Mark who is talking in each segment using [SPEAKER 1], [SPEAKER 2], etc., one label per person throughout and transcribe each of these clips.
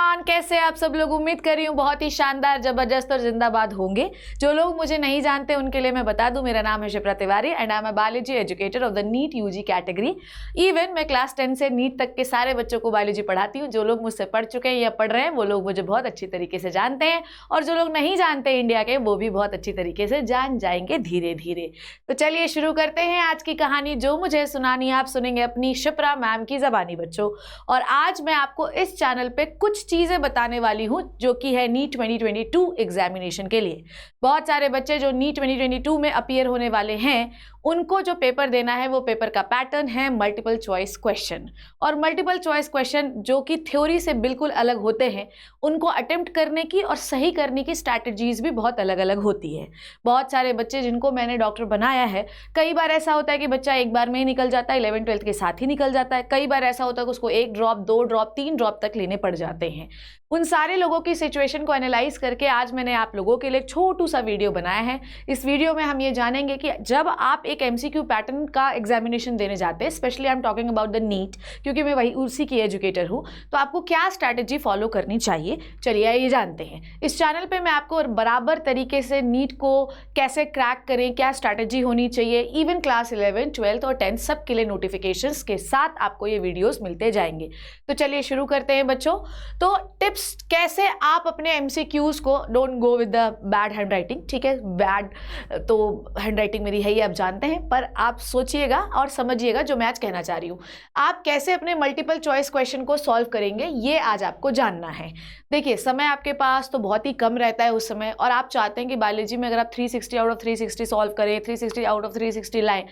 [SPEAKER 1] Everyone, कैसे आप सब लोग। उम्मीद कर रही हूँ बहुत ही शानदार, जबरदस्त और जिंदाबाद होंगे। जो लोग मुझे नहीं जानते उनके लिए मैं बता दूं, मेरा नाम है Shipra Tiwari and I am a biology educator of the NEET UG category. Even मैं क्लास 10 से नीट तक के सारे बच्चों को बायोलॉजी पढ़ाती हूँ। जो लोग मुझसे पढ़ चुके हैं या पढ़ रहे हैं वो लोग मुझे बहुत अच्छी तरीके से जानते हैं, और जो लोग नहीं जानते इंडिया के वो भी बहुत अच्छी तरीके से जान जाएंगे धीरे धीरे। तो चलिए शुरू करते हैं आज की कहानी। जो मुझे सुनानी आप सुनेंगे अपनी शिप्रा मैम की जबानी बच्चों। और आज मैं आपको इस चैनल पे कुछ चीजें बताने वाली हूं जो कि है नीट 2022 एग्जामिनेशन के लिए। बहुत सारे बच्चे जो नीट 2022 में अपीयर होने वाले हैं उनको जो पेपर देना है वो पेपर का पैटर्न है मल्टीपल चॉइस क्वेश्चन। और मल्टीपल चॉइस क्वेश्चन जो कि थ्योरी से बिल्कुल अलग होते हैं, उनको अटेम्प्ट करने की और सही करने की स्ट्रैटेजीज भी बहुत अलग अलग होती है। बहुत सारे बच्चे जिनको मैंने डॉक्टर बनाया है, कई बार ऐसा होता है कि बच्चा एक बार में ही निकल जाता है, 11th 12th के साथ ही निकल जाता है। कई बार ऐसा होता है कि उसको 1 ड्रॉप 2 ड्रॉप 3 ड्रॉप तक लेने पड़ जाते हैं। उन सारे लोगों की सिचुएशन को एनालाइज करके आज मैंने आप लोगों के लिए छोटू सा वीडियो बनाया है। इस वीडियो में हम ये जानेंगे कि जब आप एक एमसीक्यू पैटर्न का एग्जामिनेशन देने जाते हैं, specially I am talking about the NEET क्योंकि मैं वही उसी की एजुकेटर हूँ, तो आपको क्या स्ट्रैटेजी फॉलो करनी चाहिए। चलिए ये जानते हैं। इस चैनल पे मैं आपको बराबर तरीके से नीट को कैसे क्रैक करें, क्या स्ट्रैटेजी होनी चाहिए, इवन क्लास 11, 12 और 10 सब के लिए नोटिफिकेशंस के साथ आपको ये वीडियोस मिलते जाएंगे। तो चलिए शुरू करते हैं बच्चों। तो टिप्स कैसे आप अपने एमसीक्यूज को, don't go with the bad hand writing, ठीक है। बैड तो हैंड राइटिंग मेरी है ही, आप जानते हैं, पर आप सोचिएगा और समझिएगा जो मैं आज कहना चाह रही हूँ। आप कैसे अपने मल्टीपल चॉइस क्वेश्चन को सॉल्व करेंगे ये आज आपको जानना है। देखिए, समय आपके पास तो बहुत ही कम रहता है उस समय, और आप चाहते हैं कि बायोलॉजी में अगर आप 360 आउट ऑफ 360 सॉल्व करें, 360 आउट ऑफ 360 लाएं,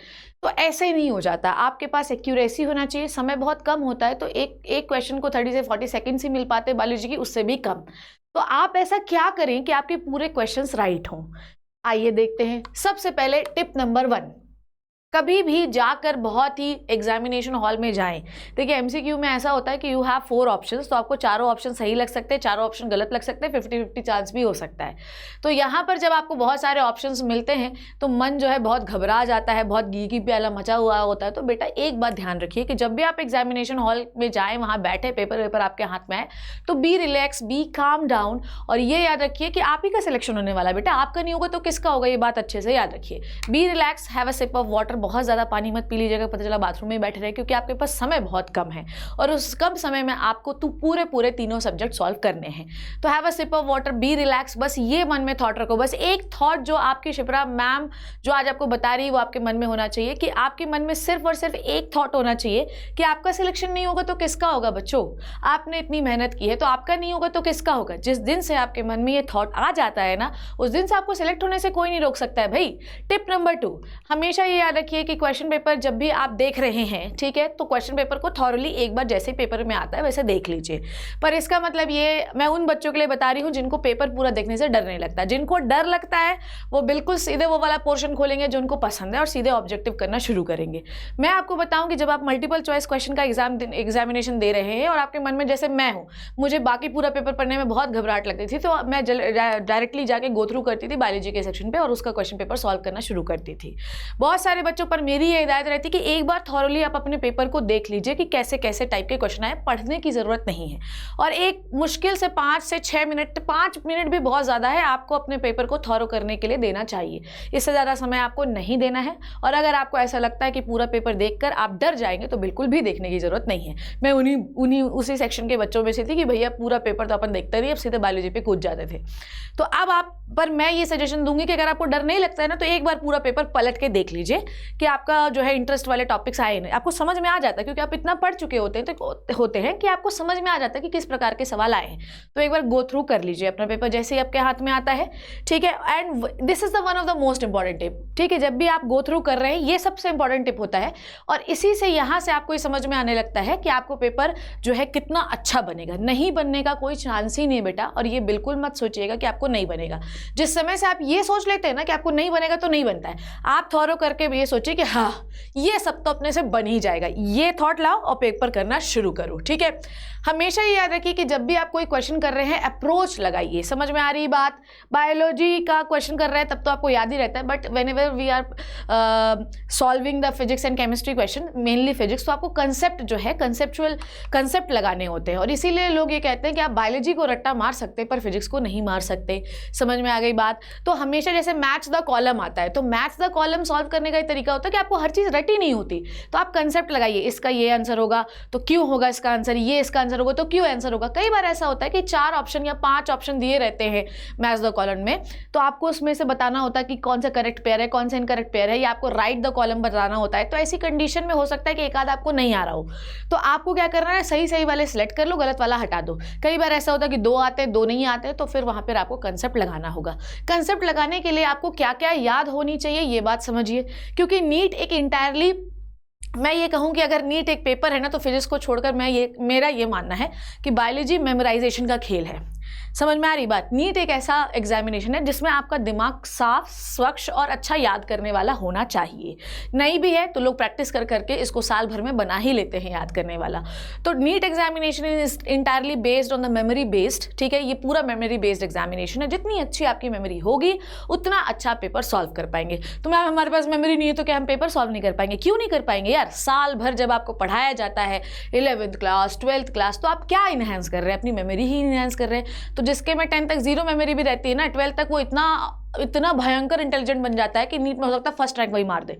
[SPEAKER 1] तो ऐसे ही नहीं हो जाता। आपके पास एक्यूरेसी होना चाहिए। समय बहुत कम होता है, तो एक क्वेश्चन को 30 से 40 सेकंड्स ही मिल पाते हैं बायोलॉजी की, उससे भी कम। तो आप ऐसा क्या करें कि आपके पूरे क्वेश्चंस राइट हों। आइए देखते हैं। सबसे पहले टिप नंबर 1, कभी भी जाकर बहुत ही एग्जामिनेशन हॉल में जाएं। देखिए, एमसीक्यू में ऐसा होता है कि यू हैव 4 ऑप्शंस, तो आपको चारों ऑप्शन सही लग सकते हैं, चारों ऑप्शन गलत लग सकते हैं, 50-50 चांस भी हो सकता है। तो यहाँ पर जब आपको बहुत सारे ऑप्शंस मिलते हैं तो मन जो है बहुत घबरा जाता है, बहुत गी प्याला मचा हुआ होता है। तो बेटा एक बात ध्यान रखिए कि जब भी आप एग्जामिनेशन हॉल में जाएँ, वहाँ बैठे, पेपर आपके हाथ में आए, तो be relax, be calm down, और ये याद रखिए कि आप ही का सिलेक्शन होने वाला है। बेटा आपका नहीं होगा तो किसका होगा, ये बात अच्छे से याद रखिए। Be relax, have a sip of water, बहुत ज़्यादा पानी मत पी लीजिएगा, पता चला बाथरूम में बैठे रहे, क्योंकि आपके पास समय बहुत कम है और उस कम समय में आपको पूरे तीनों सब्जेक्ट सॉल्व करने हैं। तो have a sip of water, be relax, बस ये मन में थॉट रखो। बस एक थॉट जो आपकी शिप्रा मैम जो आज आपको बता रही है वो आपके मन में होना चाहिए कि आपके मन में सिर्फ और सिर्फ एक थॉट होना चाहिए कि आपका सिलेक्शन नहीं होगा तो किसका होगा। बच्चों, आपने इतनी मेहनत की है, तो आपका नहीं होगा तो किसका होगा। जिस दिन से आपके मन में ये थॉट आ जाता है ना, उस दिन से आपको सिलेक्ट होने से कोई नहीं रोक सकता है भाई। टिप नंबर 2, हमेशा ये याद रखिए कि क्वेश्चन पेपर जब भी आप देख रहे हैं, ठीक है, तो क्वेश्चन पेपर को थॉरली एक बार जैसे पेपर में आता है वैसे देख लीजिए। पर इसका मतलब ये मैं उन बच्चों के लिए बता रही हूँ जिनको पेपर पूरा देखने से डर नहीं लगता। जिनको डर लगता है वो बिल्कुल सीधे वो वाला पोर्शन खोलेंगे जो उनको पसंद है और सीधे ऑब्जेक्टिव करना शुरू करेंगे। मैं आपको बताऊं कि जब आप मल्टीपल चॉइस क्वेश्चन का एग्जामिनेशन दे रहे हैं और आपके मन में, जैसे मैं हूँ, मुझे बाकी पूरा पेपर पढ़ने में बहुत घबराहट लगती थी, तो मैं डायरेक्टली जाके गो थ्रू करती थी बायोलॉजी के सेक्शन पे और उसका क्वेश्चन पेपर सॉल्व करना शुरू करती थी। बहुत सारे बच्चों पर मेरी ये हिदायत रहती कि एक बार थॉरली आप अपने पेपर को देख लीजिए कि कैसे कैसे टाइप के क्वेश्चन आए। पढ़ने की जरूरत नहीं है, और एक मुश्किल से 5 से 6 मिनट, 5 मिनट भी बहुत ज्यादा है, आपको अपने पेपर को थॉरो करने के लिए देना चाहिए। इससे ज्यादा समय आपको नहीं देना है। और अगर आपको ऐसा लगता है कि पूरा पेपर देखकर आप डर जाएंगे तो बिल्कुल भी देखने की जरूरत नहीं है। मैं उसी सेक्शन के बच्चों में से थी कि भैया पूरा पेपर तो अपन देखते रहिए, अब सीधे बायोलॉजी पे कूद जाते थे। तो अब आप पर मैं ये सजेशन दूंगी कि अगर आपको डर नहीं लगता है ना, तो एक बार पूरा पेपर पलट के देख लीजिए कि आपका जो है इंटरेस्ट वाले टॉपिक्स आए नहीं, आपको समझ में आ जाता है, क्योंकि आप इतना पढ़ चुके होते हैं कि आपको समझ में आ जाता है कि किस प्रकार के सवाल आए हैं। तो एक बार गो थ्रू कर लीजिए अपना पेपर जैसे ही आपके हाथ में आता है, ठीक है। And this is the one of the most important tip, ठीक है। जब भी आप गो थ्रू कर रहे हैं, ये सबसे इंपॉर्टेंट टिप होता है, और इसी से यहाँ से आपको ये समझ में आने लगता है कि आपको पेपर जो है कितना अच्छा बनेगा। नहीं बनने का कोई चांस ही नहीं बेटा, और ये बिल्कुल मत सोचिएगा कि आपको नहीं बनेगा। जिस समय से आप ये सोच लेते हैं ना कि आपको नहीं बनेगा तो नहीं बनता है, आप थॉरो करके ये सोचिए कि हाँ ये सब तो अपने से बन ही जाएगा। ये थॉट लाओ और पेपर करना शुरू करो, ठीक है। हमेशा ये याद रखिए कि जब भी आप कोई क्वेश्चन कर रहे हैं अप्रोच लगाइए। समझ में आ रही बात? बायोलॉजी का क्वेश्चन कर रहे हैं तब तो आपको याद ही रहता है, but whenever we are solving the physics and chemistry question, mainly physics, तो आपको कंसेप्ट जो है, कंसेप्चुअल कंसेप्ट लगाने होते हैं। और इसीलिए लोग ये कहते हैं कि आप बायोलॉजी को रट्टा मार सकते हैं पर फिजिक्स को नहीं मार सकते। समझ में आ गई बात? तो हमेशा जैसे मैथ्स द कॉलम आता है, तो मैथ्स द कॉलम सॉल्व करने का एक तरीका होता है कि आपको हर चीज़ रटी नहीं होती, तो आप कंसेप्ट लगाइए, इसका ये आंसर होगा तो क्यों होगा इसका आंसर, ये इसका आंसर होगा तो क्यों आंसर होगा। कई बार ऐसा होता है कि 4 ऑप्शन या 5 ऑप्शन दिए रहते हैं मैथ्स द कॉलम में, तो आपको उसमें से बताना होता है कि कौन सा करेक्ट पेयर है, कौन सा इनकरेक्ट पेयर है, या आपको राइट द कॉलम बताना होता है। तो ऐसी कंडीशन में हो सकता है कि एक आध आपको नहीं आ रहा हो, तो आपको क्या करना है, सही सही वाले सिलेक्ट कर लो, गलत वाला हटा दो। कई बार ऐसा होता है कि 2 आते हैं 2 नहीं आते, तो फिर वहां पर आपको कंसेप्ट लगाना होगा। कंसेप्ट लगाने के लिए आपको क्या क्या याद होनी चाहिए ये बात समझिए, क्योंकि नीट एक इंटायरली, मैं ये कहूँ कि अगर नीट एक पेपर है ना, तो फिजिक्स को छोड़कर मेरा ये मानना है कि बायोलॉजी मेमोराइजेशन का खेल है। समझ में आ रही बात? नीट एक ऐसा एग्जामिनेशन है जिसमें आपका दिमाग साफ, स्वच्छ और अच्छा याद करने वाला होना चाहिए। नहीं भी है तो लोग प्रैक्टिस कर करके इसको साल भर में बना ही लेते हैं याद करने वाला। तो NEET examination is entirely based on the memory based, ठीक है, ये पूरा मेमोरी बेस्ड एग्जामिनेशन है। जितनी अच्छी आपकी मेमोरी होगी उतना अच्छा पेपर सॉल्व कर पाएंगे। तो मैम हमारे पास मेमोरी नहीं है तो क्या हम पेपर सॉल्व नहीं कर पाएंगे? क्यों नहीं कर पाएंगे यार? साल भर जब आपको पढ़ाया जाता है 11th क्लास 12th क्लास, तो आप क्या इनहेंस कर रहे हैं? अपनी मेमोरी ही इनहेंस कर रहे हैं। तो जिसके में 10 तक 0 मेमोरी भी रहती है ना, 12 तक वो इतना भयंकर इंटेलिजेंट बन जाता है कि नीट में हो सकता है फर्स्ट रैंक वही मार दे।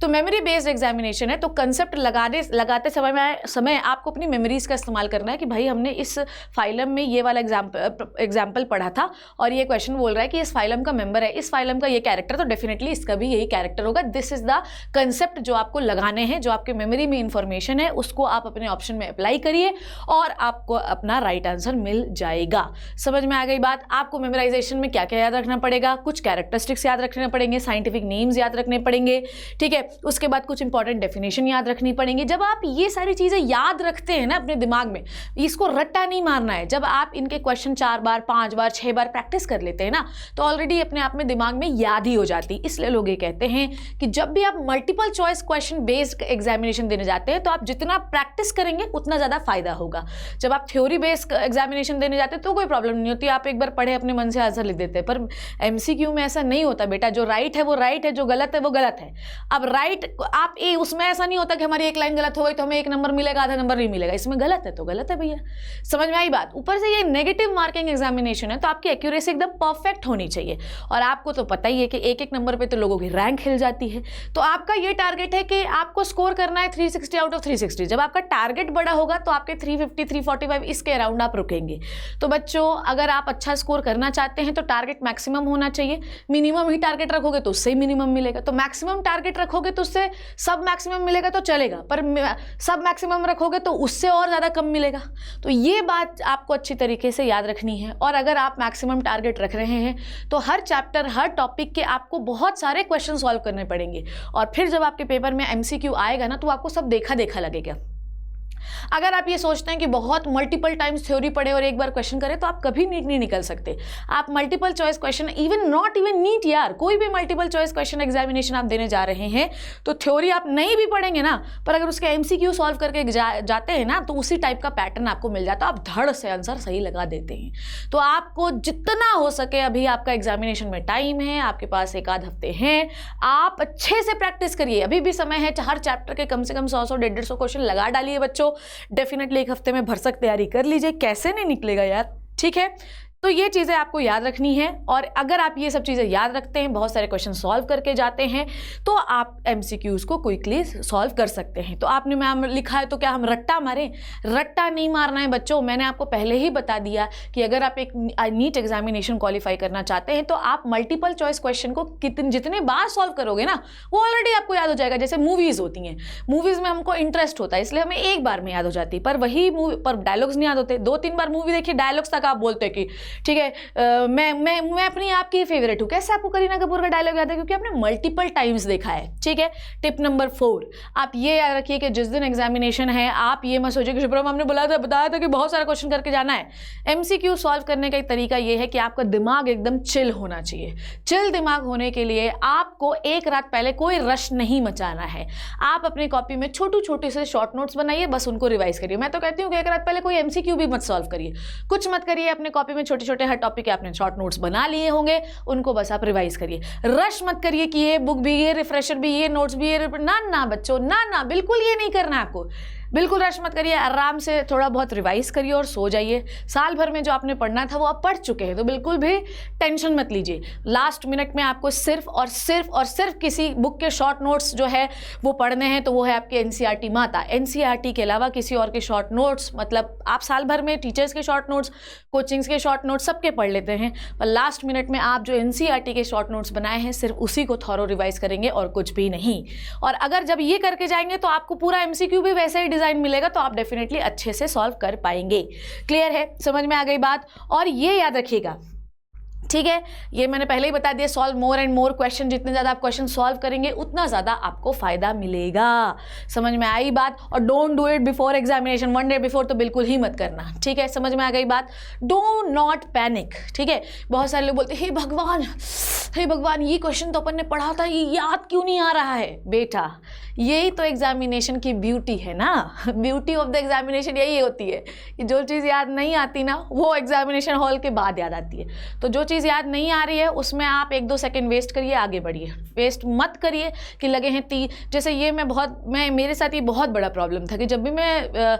[SPEAKER 1] तो मेमोरी बेस्ड एग्जामिनेशन है, तो कंसेप्ट लगाते समय आपको अपनी मेमोरीज का इस्तेमाल करना है कि भाई हमने इस फाइलम में ये वाला एग्जाम्पल पढ़ा था और ये क्वेश्चन बोल रहा है कि इस फाइलम का मेंबर है, इस फाइलम का ये कैरेक्टर, तो डेफिनेटली इसका भी यही कैरेक्टर होगा। दिस इज द कंसेप्ट जो आपको लगाने हैं, जो आपके मेमोरी में इंफॉर्मेशन है उसको आप अपने ऑप्शन में अप्लाई करिए और आपको अपना राइट आंसर मिल जाएगा। समझ में आ गई बात? आपको मेमोराइजेशन में क्या क्या याद रखना पड़ेगा? कुछ कैरेक्टरिस्टिक्स याद रखने पड़ेंगे, साइंटिफिक नेम्स याद रखने पड़ेंगे, ठीक है, उसके बाद कुछ इंपॉर्टेंट डेफिनेशन याद रखनी पड़ेंगी। जब आप ये सारी चीजें याद रखते हैं ना अपने दिमाग में, इसको रट्टा नहीं मारना है। जब आप इनके क्वेश्चन 4 बार 5 बार 6 बार प्रैक्टिस कर लेते हैं ना, तो ऑलरेडी अपने आप में दिमाग में याद ही हो जाती। इसलिए लोग ये कहते हैं कि जब भी आप multiple choice question based examination देने जाते हैं तो आप जितना प्रैक्टिस करेंगे उतना ज्यादा फायदा होगा। जब आप थ्योरी बेस्ड एग्जामिनेशन देने जाते हैं तो कोई प्रॉब्लम नहीं होती, आप एक बार पढ़े अपने मन से आंसर लिख देते हैं। पर एमसीक्यू में ऐसा नहीं होता बेटा, जो राइट है वो राइट है, जो गलत है वो गलत है। अब राइट आप उसमें ऐसा नहीं होता कि हमारी एक लाइन गलत हो गई तो हमें 1 नंबर मिलेगा, आधा नंबर नहीं मिलेगा। इसमें गलत है तो गलत है भैया। समझ में आई बात? ऊपर से ये नेगेटिव मार्किंग एग्जामिनेशन है तो आपकी एक्यूरेसी एकदम परफेक्ट होनी चाहिए। और आपको तो पता ही है कि एक नंबर पे तो लोगों की रैंक हिल जाती है। तो आपका ये टारगेट है कि आपको स्कोर करना है 360 आउट ऑफ 360। जब आपका टारगेट बड़ा होगा तो आपके 350 345 इसके अराउंड आप रुकेंगे। तो बच्चों अगर आप अच्छा स्कोर करना चाहते हैं तो टारगेट मैक्सिमम होना चाहिए। मिनिमम ही टारगेट रखोगे तो उससे ही मिनिमम मिलेगा, तो मैक्सिमम टारगेट रखोगे तो उससे सब मैक्सिमम मिलेगा तो चलेगा, पर सब मैक्सिमम रखोगे तो उससे और ज़्यादा कम मिलेगा। तो ये बात आपको अच्छी तरीके से याद रखनी है। और अगर आप मैक्सिमम टारगेट रख रहे हैं तो हर चैप्टर हर टॉपिक के आपको बहुत सारे क्वेश्चन सॉल्व करने पड़ेंगे। और फिर जब आपके पेपर में एमसीक्यू आएगा ना तो आपको सब देखा देखा लगेगा। अगर आप ये सोचते हैं कि बहुत मल्टीपल टाइम्स थ्योरी पढ़े और एक बार क्वेश्चन करें तो आप कभी नीट नहीं निकल सकते। आप multiple choice question, even not even NEET यार, कोई भी मल्टीपल चॉइस क्वेश्चन एग्जामिनेशन आप देने जा रहे हैं तो थ्योरी आप नहीं भी पढ़ेंगे ना, पर अगर उसके एमसीक्यू सॉल्व करके जाते हैं ना तो उसी टाइप का पैटर्न आपको मिल जाता है, आप धड़ से आंसर सही लगा देते हैं। तो आपको जितना हो सके, अभी आपका एग्जामिनेशन में टाइम है, आपके पास 1 आध हफ्ते हैं, आप अच्छे से प्रैक्टिस करिए। अभी भी समय है, हर चैप्टर के कम से कम 100 150 क्वेश्चन लगा डालिए बच्चों। डेफिनेटली 1 हफ्ते में भरसक तैयारी कर लीजिए, कैसे नहीं निकलेगा यार, ठीक है। तो ये चीज़ें आपको याद रखनी है। और अगर आप ये सब चीज़ें याद रखते हैं, बहुत सारे क्वेश्चन सॉल्व करके जाते हैं, तो आप एमसीक्यूज़ को क्विकली सॉल्व कर सकते हैं। तो आपने मैम लिखा है तो क्या हम रट्टा मारें? रट्टा नहीं मारना है बच्चों। मैंने आपको पहले ही बता दिया कि अगर आप एक नीट एग्जामिनेशन क्वालिफाई करना चाहते हैं तो आप मल्टीपल चॉइस क्वेश्चन को जितने बार सॉल्व करोगे ना, वो ऑलरेडी आपको याद हो जाएगा। जैसे मूवीज़ होती हैं, मूवीज़ में हमको इंटरेस्ट होता है इसलिए हमें एक बार में याद हो जाती है, पर वही मूवी पर डायलॉग्स नहीं याद होते। 2-3 बार मूवी देखिए, डायलॉग्स तक आप बोलते हैं कि ठीक है। मैं अपनी आपकी फेवरेट हूँ। कैसे आपको करीना कपूर का डायलॉग याद है? क्योंकि आपने मल्टीपल टाइम्स देखा है, ठीक है। टिप नंबर 4, आप ये याद रखिए कि जिस दिन एग्जामिनेशन है आप ये मत सोचिए कि शुभ्रम हमने बताया था कि बहुत सारा क्वेश्चन करके जाना है। MCQ सॉल्व करने का एक तरीका ये है कि आपका दिमाग एकदम चिल होना चाहिए। चिल दिमाग होने के लिए आपको एक रात पहले कोई रश नहीं मचाना है। आप अपनी कॉपी में छोटे से शॉर्ट नोट्स बनाइए, बस उनको रिवाइज करिए। मैं तो कहती हूँ कि एक रात पहले कोई MCQ भी मत सॉल्व करिए, कुछ मत करिए। अपने कॉपी में छोटे हर टॉपिक के आपने शॉर्ट नोट्स बना लिए होंगे, उनको बस आप रिवाइज करिए। रश मत करिए कि ये बुक भी, ये रिफ्रेशर भी, ये नोट्स भी, ये ना बच्चों, ना बिल्कुल ये नहीं करना है आपको। बिल्कुल रश मत करिए, आराम से थोड़ा बहुत रिवाइज करिए और सो जाइए। साल भर में जो आपने पढ़ना था वो आप पढ़ चुके हैं, तो बिल्कुल भी टेंशन मत लीजिए। लास्ट मिनट में आपको सिर्फ और सिर्फ किसी बुक के शॉर्ट नोट्स जो है वो पढ़ने हैं, तो वो है आपके NCERT माता। NCERT के अलावा किसी और के शॉर्ट नोट्स, मतलब आप साल भर में टीचर्स के शॉर्ट नोट्स, कोचिंग्स के शॉर्ट नोट्स सबके पढ़ लेते हैं, पर लास्ट मिनट में आप जो NCERT के शॉर्ट नोट्स बनाए हैं सिर्फ उसी को थॉरो रिवाइज करेंगे और कुछ भी नहीं। और अगर जब ये करके जाएंगे तो आपको पूरा MCQ भी वैसे ही डिजाइन मिलेगा, तो आप डेफिनेटली अच्छे से सॉल्व कर पाएंगे। क्लियर है? समझ में आ गई बात? और ये याद रखिएगा, ठीक है, ये मैंने पहले ही बता दिया, solve more and more question. जितने ज़्यादा आप क्वेश्चन सॉल्व करेंगे उतना ज़्यादा आपको फायदा मिलेगा। समझ में आई बात? और don't do it before examination, 1 day before तो बिल्कुल ही मत करना, ठीक है। समझ में आ गई बात? डो नॉट पैनिक, ठीक है। बहुत सारे लोग बोलते हैं हे भगवान ये क्वेश्चन तो अपन ने पढ़ा था, ये याद क्यों नहीं आ रहा है? बेटा यही तो एग्जामिनेशन की ब्यूटी है ना। ब्यूटी ऑफ द एग्जामिनेशन यही होती है कि जो चीज़ याद नहीं आती ना वो एग्जामिनेशन हॉल के बाद याद आती है। तो जो चीज़ याद नहीं आ रही है उसमें आप 1-2 सेकंड वेस्ट करिए, आगे बढ़िए। वेस्ट मत करिए कि लगे हैं जैसे ये मेरे साथ ये बहुत बड़ा प्रॉब्लम था कि जब भी मैं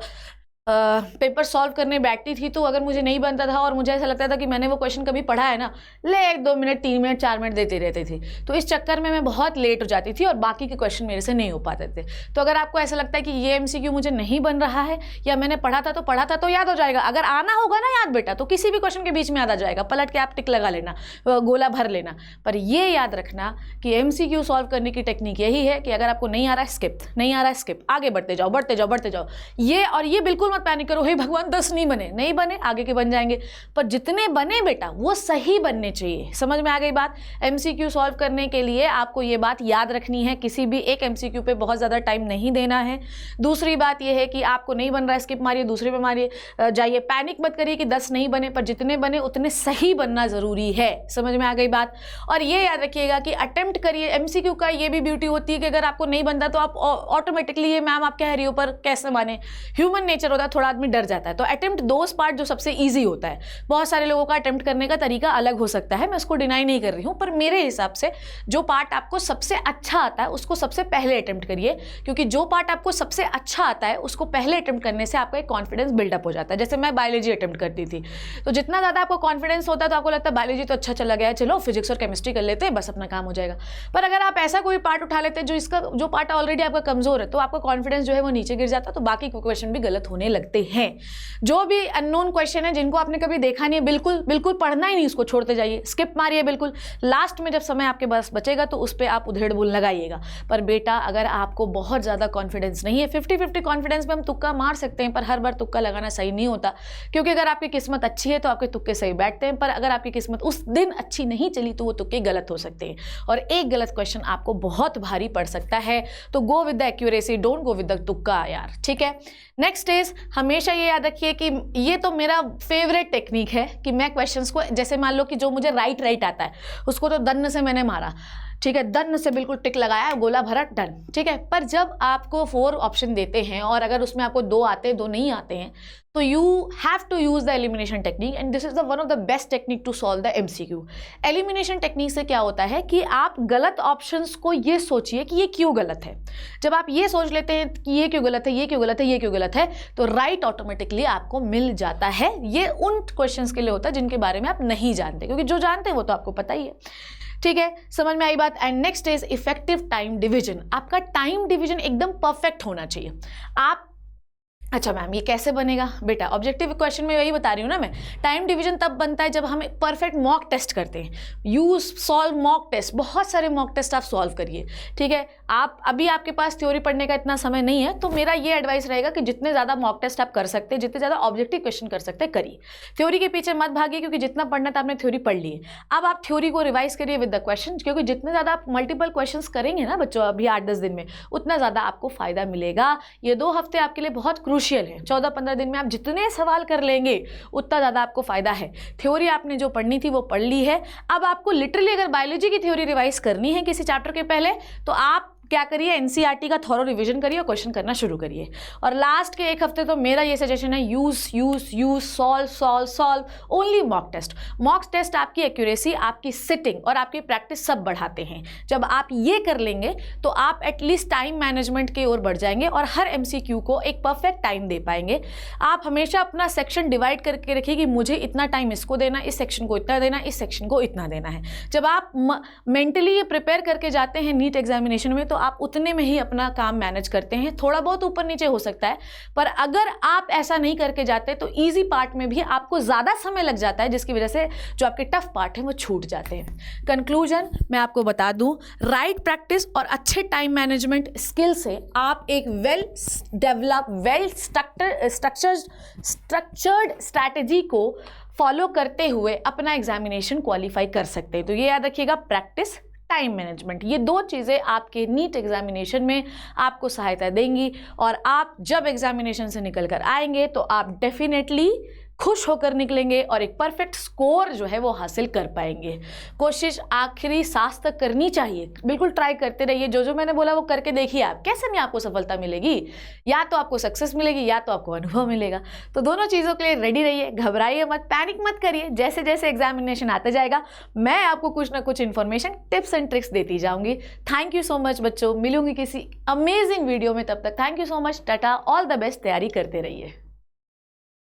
[SPEAKER 1] पेपर सॉल्व करने बैठती थी तो अगर मुझे नहीं बनता था और मुझे ऐसा लगता था कि मैंने वो क्वेश्चन कभी पढ़ा है ना, 1-2 मिनट 3 मिनट 4 मिनट देती रहती थी, तो इस चक्कर में मैं बहुत लेट हो जाती थी और बाकी के क्वेश्चन मेरे से नहीं हो पाते थे। तो अगर आपको ऐसा लगता है कि ये MCQ मुझे नहीं बन रहा है या मैंने पढ़ा था तो याद हो जाएगा, अगर आना होगा ना याद बेटा तो किसी भी क्वेश्चन के बीच में याद आ जाएगा, पलट के आप टिक लगा लेना, गोला भर लेना। पर ये याद रखना कि MCQ सॉल्व करने की टेक्निक यही है कि अगर आपको नहीं आ रहा है स्किप, नहीं आ रहा है स्किप, आगे बढ़ते जाओ। ये बिल्कुल मत पैनिक करो, हे भगवान 10 नहीं बने, आगे के बन जाएंगे। पर जितने बने बेटा वो सही बनने चाहिए। समझ में आ गई बात? MCQ सॉल्व करने के लिए आपको ये बात याद रखनी है, किसी भी एक MCQ पे बहुत ज़्यादा टाइम नहीं देना है। दूसरी बात यह है कि आपको नहीं बन रहा है स्किप मारिए, दूसरे पे मारिए, जाइए। पैनिक मत करिए कि 10 नहीं बने, पर जितने बने उतने सही बनना ज़रूरी है। समझ में आ गई बात? और ये याद रखिएगा कि अटेम्प्ट करिए। MCQ का ये भी ब्यूटी होती है कि अगर आपको नहीं बनता तो आप ऑटोमेटिकली, ये मैम आप कह रही हो पर कैसे माने, ह्यूमन नेचर होता है, थोड़ा आदमी डर जाता है। तो अटेम्प्ट दोस्त पार्ट जो सबसे ईजी होता है। बहुत सारे लोगों का अटेम्प्ट करने का तरीका अलग हो सकता है, मैं उसको डिनाई नहीं कर रही हूँ, पर मेरे हिसाब से जो पार्ट आपको सबसे अच्छा आता है उसको सबसे पहले अटेम्प्ट करिए, क्योंकि जो पार्ट आपको सबसे अच्छा आता है उसको पहले अटेम्प्ट करने से आपका एक कॉन्फिडेंस बिल्डअप हो जाता है। जैसे मैं बायोलॉजी अटेम्प्ट करती थी, तो जितना ज़्यादा आपको कॉन्फिडेंस होता है तो आपको लगता है बायोलॉजी तो अच्छा चला गया, चलो फिजिक्स और केमिस्ट्री कर लेते हैं, बस अपना काम हो जाएगा। पर अगर आप ऐसा कोई पार्ट उठा लेते हैं जो पार्ट ऑलरेडी आपका कमजोर है, तो आपका कॉन्फिडेंस जो है वो नीचे गिर जाता है, तो बाकी क्वेश्चन भी गलत होने लगते हैं। जो भी अननोन क्वेश्चन है जिनको आपने कभी देखा नहीं है, बिल्कुल पढ़ना ही नहीं, उसको छोड़ते जाइए, स्किप मारिए बिल्कुल। लास्ट में जब समय आपके पास बचेगा तो उस पर आप उधेड़ बुल लगाइएगा। पर बेटा अगर आपको बहुत ज़्यादा कॉन्फिडेंस नहीं है, 50-50 कॉन्फिडेंस में हम तुक्का मार सकते हैं, पर हर बार तुक्का लगाना सही नहीं होता, क्योंकि अगर आपकी किस्मत अच्छी है तो आपके तुक्के सही बैठते हैं, पर अगर आपकी किस्मत उस दिन अच्छी नहीं चली तो वो तुक्के गलत हो सकते हैं, और एक गलत क्वेश्चन आपको बहुत भारी पड़ सकता है। तो go with the accuracy, don't go with the तुक्का यार, ठीक है। नेक्स्ट इज, हमेशा ये याद रखिए कि ये तो मेरा फेवरेट टेक्निक है कि मैं क्वेश्चंस को, जैसे मान लो कि जो मुझे राइट आता है उसको तो दन्न से मैंने मारा, ठीक है, दन्न से बिल्कुल टिक लगाया, गोला भरा, डन, ठीक है। पर जब आपको 4 ऑप्शन देते हैं और अगर उसमें आपको 2 आते हैं 2 नहीं आते हैं, तो you have to use the elimination technique, and this is the one of the best technique to solve the MCQ। Elimination technique से क्या होता है कि आप गलत ऑप्शंस को ये सोचिए कि ये क्यों गलत है। जब आप ये सोच लेते हैं कि ये क्यों गलत है, ये क्यों गलत है, ये क्यों गलत है, तो राइट ऑटोमेटिकली आपको मिल जाता है। ये उन क्वेश्चंस के लिए होता है जिनके बारे में आप नहीं जानते, क्योंकि जो जानते हैं वो तो आपको पता ही है, ठीक है। समझ में आई बात? And next is effective time division. आपका टाइम डिवीजन एकदम परफेक्ट होना चाहिए। आप अच्छा मैम ये कैसे बनेगा? बेटा ऑब्जेक्टिव क्वेश्चन में वही बता रही हूँ ना मैं, टाइम डिवीजन तब बनता है जब हम परफेक्ट मॉक टेस्ट करते हैं। यूज सॉल्व मॉक टेस्ट, बहुत सारे मॉक टेस्ट आप सॉल्व करिए, ठीक है। आप अभी आपके पास थ्योरी पढ़ने का इतना समय नहीं है, तो मेरा ये एडवाइस रहेगा कि जितने ज़्यादा मॉक टेस्ट आप कर सकते हैं, जितने ज़्यादा ऑब्जेक्टिव क्वेश्चन कर सकते हैं करिए। थ्योरी के पीछे मत भागिए, क्योंकि जितना पढ़ना था आपने थ्योरी पढ़ ली है। अब आप थ्योरी को रिवाइज करिए विद द क्वेश्चन, क्योंकि जितने ज़्यादा आप मल्टीपल क्वेश्चन करेंगे ना बच्चों अभी 8-10 दिन में, उतना ज़्यादा आपको फायदा मिलेगा। ये 2 हफ्ते आपके लिए बहुत क्रूशियल है। 14-15 दिन में आप जितने सवाल कर लेंगे उतना ज़्यादा आपको फायदा है। थ्योरी आपने जो पढ़नी थी वो पढ़ ली है। अब आपको लिटरली अगर बायोलॉजी की थ्योरी रिवाइज करनी है किसी चैप्टर के पहले, तो आप क्या करिए, एनसीईआरटी का थॉरो रिवीजन करिए और क्वेश्चन करना शुरू करिए। और लास्ट के 1 हफ्ते तो मेरा ये सजेशन है, use solve only mock test. Mock test आपकी एक्यूरेसी, आपकी सिटिंग और आपकी प्रैक्टिस सब बढ़ाते हैं। जब आप ये कर लेंगे तो आप एटलीस्ट टाइम मैनेजमेंट की ओर बढ़ जाएंगे और हर एमसीक्यू को एक परफेक्ट टाइम दे पाएंगे। आप हमेशा अपना सेक्शन डिवाइड करके रखिए कि मुझे इतना टाइम इसको देना, इस सेक्शन को इतना देना, इस सेक्शन को इतना देना है। जब आप मेंटली ये प्रिपेयर करके जाते हैं नीट एग्जामिनेशन में, तो आप उतने में ही अपना काम मैनेज करते हैं। थोड़ा बहुत ऊपर नीचे हो सकता है, पर अगर आप ऐसा नहीं करके जाते तो इजी पार्ट में भी आपको ज़्यादा समय लग जाता है, जिसकी वजह से जो आपके टफ पार्ट है वो छूट जाते हैं। कंक्लूजन मैं आपको बता दूं, राइट प्रैक्टिस और अच्छे टाइम मैनेजमेंट स्किल से आप एक well develop, well structured strategy को फॉलो करते हुए अपना एग्जामिनेशन क्वालिफाई कर सकते हैं। तो ये याद रखिएगा, प्रैक्टिस, टाइम मैनेजमेंट, ये 2 चीज़ें आपके नीट एग्जामिनेशन में आपको सहायता देंगी। और आप जब एग्जामिनेशन से निकल कर आएंगे तो आप डेफिनेटली खुश होकर निकलेंगे और एक परफेक्ट स्कोर जो है वो हासिल कर पाएंगे। कोशिश आखिरी सांस तक करनी चाहिए, बिल्कुल ट्राई करते रहिए। जो मैंने बोला वो करके देखिए, आप कैसे नहीं आपको सफलता मिलेगी, या तो आपको सक्सेस मिलेगी या तो आपको अनुभव मिलेगा। तो दोनों चीज़ों के लिए रेडी रहिए, घबराइए मत, पैनिक मत करिए। जैसे जैसे एग्जामिनेशन आता जाएगा मैं आपको कुछ ना कुछ इन्फॉर्मेशन, टिप्स एंड ट्रिक्स देती जाऊंगी। थैंक यू सो मच बच्चों, मिलूंगी किसी अमेजिंग वीडियो में, तब तक thank you so much, Tata, all the best, तैयारी करते रहिए।